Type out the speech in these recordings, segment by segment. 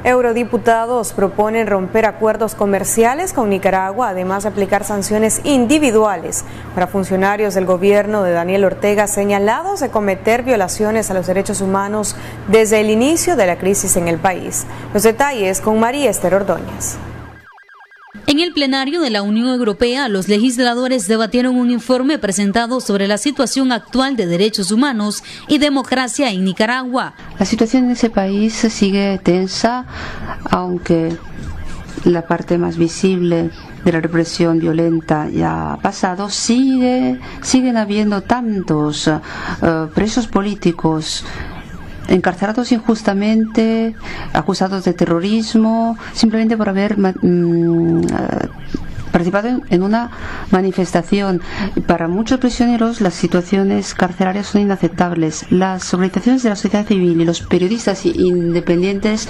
Eurodiputados proponen romper acuerdos comerciales con Nicaragua, además de aplicar sanciones individuales para funcionarios del gobierno de Daniel Ortega señalados de cometer violaciones a los derechos humanos desde el inicio de la crisis en el país. Los detalles con María Esther Ordóñez. En el plenario de la Unión Europea, los legisladores debatieron un informe presentado sobre la situación actual de derechos humanos y democracia en Nicaragua. La situación en ese país sigue tensa, aunque la parte más visible de la represión violenta ya ha pasado. Siguen habiendo tantos presos políticos encarcelados injustamente, acusados de terrorismo, simplemente por haber participado en una manifestación. Para muchos prisioneros las situaciones carcelarias son inaceptables. Las organizaciones de la sociedad civil y los periodistas independientes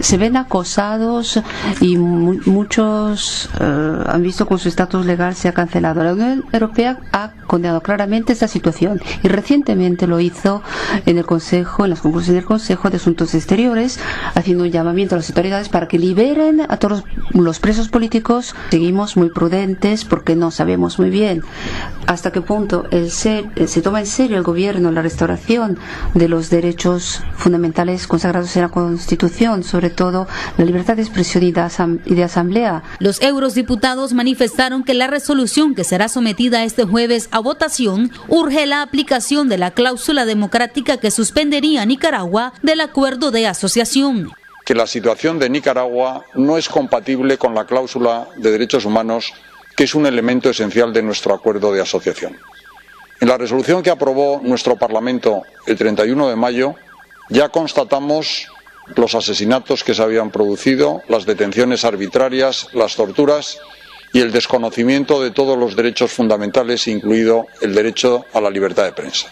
se ven acosados y muchos han visto cómo su estatus legal se ha cancelado. La Unión Europea ha condenado claramente esta situación y recientemente lo hizo en el Consejo, en las conclusiones del Consejo de Asuntos Exteriores, haciendo un llamamiento a las autoridades para que liberen a todos los presos políticos. Seguimos muy prudentes porque no sabemos muy bien hasta qué punto se toma en serio el gobierno la restauración de los derechos fundamentales consagrados en la Constitución, sobre todo la libertad de expresión y de asamblea. Los eurodiputados manifestaron que la resolución que será sometida este jueves a votación urge la aplicación de la cláusula democrática que suspendería a Nicaragua del acuerdo de asociación. Que la situación de Nicaragua no es compatible con la cláusula de derechos humanos, que es un elemento esencial de nuestro acuerdo de asociación. En la resolución que aprobó nuestro Parlamento el 31 de mayo ya constatamos los asesinatos que se habían producido, las detenciones arbitrarias, las torturas y el desconocimiento de todos los derechos fundamentales, incluido el derecho a la libertad de prensa.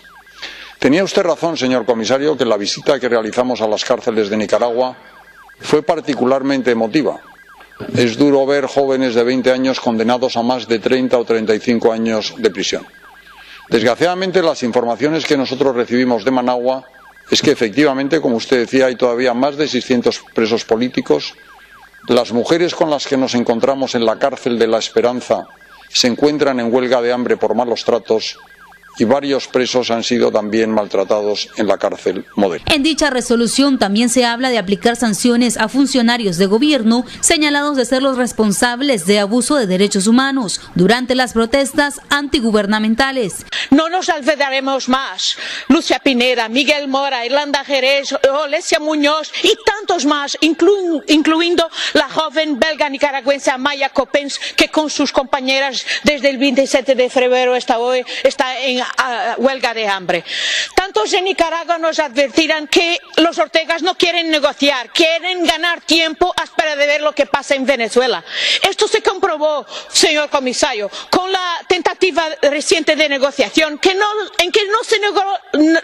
Tenía usted razón, señor comisario, que la visita que realizamos a las cárceles de Nicaragua fue particularmente emotiva. Es duro ver jóvenes de 20 años condenados a más de 30 o 35 años de prisión. Desgraciadamente, las informaciones que nosotros recibimos de Managua es que efectivamente, como usted decía, hay todavía más de 600 presos políticos. Las mujeres con las que nos encontramos en la cárcel de La Esperanza se encuentran en huelga de hambre por malos tratos y varios presos han sido también maltratados en la cárcel Modelo. En dicha resolución también se habla de aplicar sanciones a funcionarios de gobierno señalados de ser los responsables de abuso de derechos humanos durante las protestas antigubernamentales. No nos olvidaremos más. Lucia Pineda, Miguel Mora, Irlanda Jerez, Olesia Muñoz y tantos más, incluyendo la joven belga nicaragüense Amaya Coppens, que con sus compañeras desde el 27 de febrero hasta hoy está en huelga de hambre. Tantos en Nicaragua nos advertirán que los Ortegas no quieren negociar, quieren ganar tiempo a espera de ver lo que pasa en Venezuela. Esto se comprobó, señor comisario, con la tentativa reciente de negociación en que no se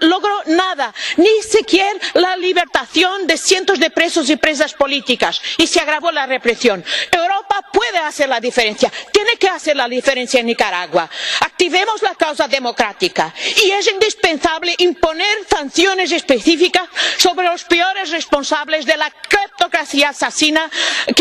logró nada, ni siquiera la libertación de cientos de presos y presas políticas, y se agravó la represión. Europa puede hacer la diferencia, tiene que hacer la diferencia en Nicaragua. Activemos la causa democrática y es indispensable imponer sanciones específicas sobre los peores responsables de la cleptocracia asesina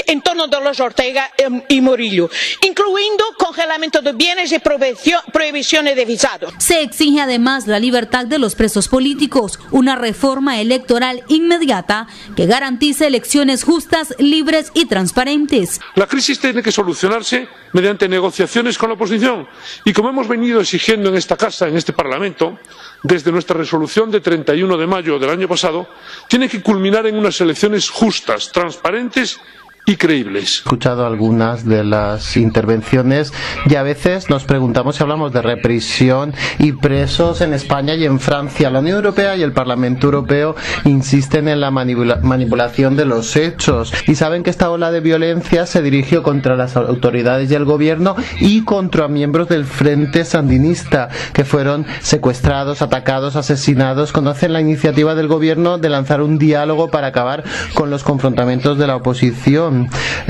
en torno de los Ortega y Murillo, incluyendo congelamiento de bienes y prohibiciones de visado. Se exige además la libertad de los presos políticos, una reforma electoral inmediata que garantice elecciones justas, libres y transparentes. La crisis tiene que solucionarse mediante negociaciones con la oposición y, como hemos venido exigiendo en esta casa, en este Parlamento, desde nuestra resolución de 31 de mayo del año pasado, tiene que culminar en unas elecciones justas, transparentes y creíbles. He escuchado algunas de las intervenciones y a veces nos preguntamos si hablamos de represión y presos en España y en Francia. La Unión Europea y el Parlamento Europeo insisten en la manipulación de los hechos y saben que esta ola de violencia se dirigió contra las autoridades y el gobierno y contra miembros del Frente Sandinista que fueron secuestrados, atacados, asesinados. Conocen la iniciativa del gobierno de lanzar un diálogo para acabar con los confrontamientos de la oposición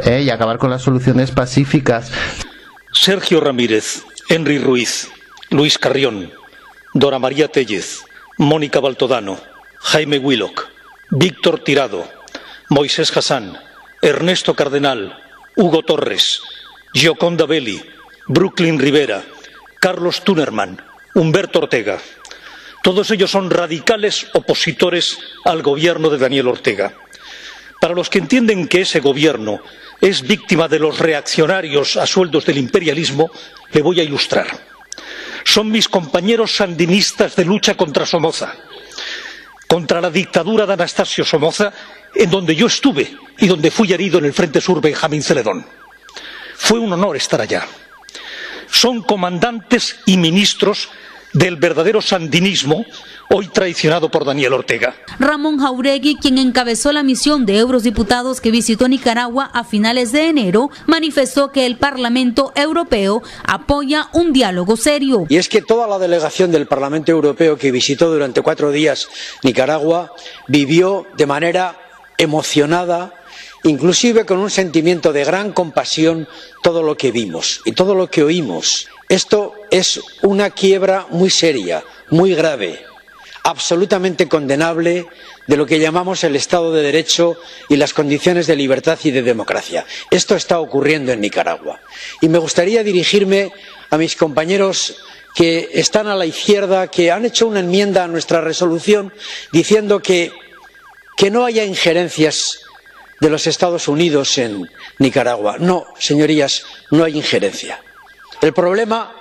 y acabar con las soluciones pacíficas. Sergio Ramírez, Henry Ruiz, Luis Carrión, Dora María Tellez, Mónica Baltodano, Jaime Willock, Víctor Tirado, Moisés Hassan, Ernesto Cardenal, Hugo Torres, Gioconda Belli, Brooklyn Rivera, Carlos Tunerman, Humberto Ortega. Todos ellos son radicales opositores al gobierno de Daniel Ortega. Para los que entienden que ese gobierno es víctima de los reaccionarios a sueldos del imperialismo, le voy a ilustrar. Son mis compañeros sandinistas de lucha contra Somoza, contra la dictadura de Anastasio Somoza, en donde yo estuve y donde fui herido en el Frente Sur Benjamín Celedón. Fue un honor estar allá. Son comandantes y ministros del verdadero sandinismo, hoy traicionado por Daniel Ortega. Ramón Jáuregui, quien encabezó la misión de eurodiputados que visitó Nicaragua a finales de enero, manifestó que el Parlamento Europeo apoya un diálogo serio. Y es que toda la delegación del Parlamento Europeo que visitó durante 4 días Nicaragua vivió de manera emocionada, inclusive con un sentimiento de gran compasión, todo lo que vimos y todo lo que oímos. Esto es una quiebra muy seria, muy grave, absolutamente condenable de lo que llamamos el Estado de Derecho y las condiciones de libertad y de democracia. Esto está ocurriendo en Nicaragua. Y me gustaría dirigirme a mis compañeros que están a la izquierda, que han hecho una enmienda a nuestra resolución diciendo que no haya injerencias de los Estados Unidos en Nicaragua. No, señorías, no hay injerencia. El problema,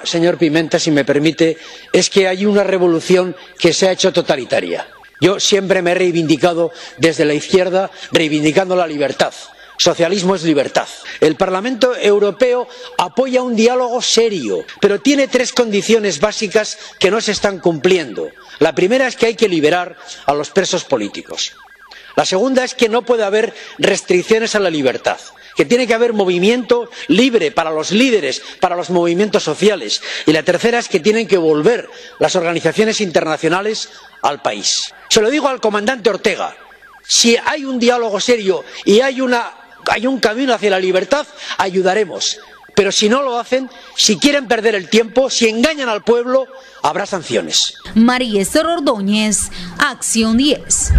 señor Pimenta, si me permite, es que hay una revolución que se ha hecho totalitaria. Yo siempre me he reivindicado desde la izquierda, reivindicando la libertad. Socialismo es libertad. El Parlamento Europeo apoya un diálogo serio, pero tiene 3 condiciones básicas que no se están cumpliendo. La primera es que hay que liberar a los presos políticos. La segunda es que no puede haber restricciones a la libertad, que tiene que haber movimiento libre para los líderes, para los movimientos sociales. Y la tercera es que tienen que volver las organizaciones internacionales al país. Se lo digo al comandante Ortega, si hay un diálogo serio y hay un camino hacia la libertad, ayudaremos. Pero si no lo hacen, si quieren perder el tiempo, si engañan al pueblo, habrá sanciones. María Esther Ordóñez, Acción 10.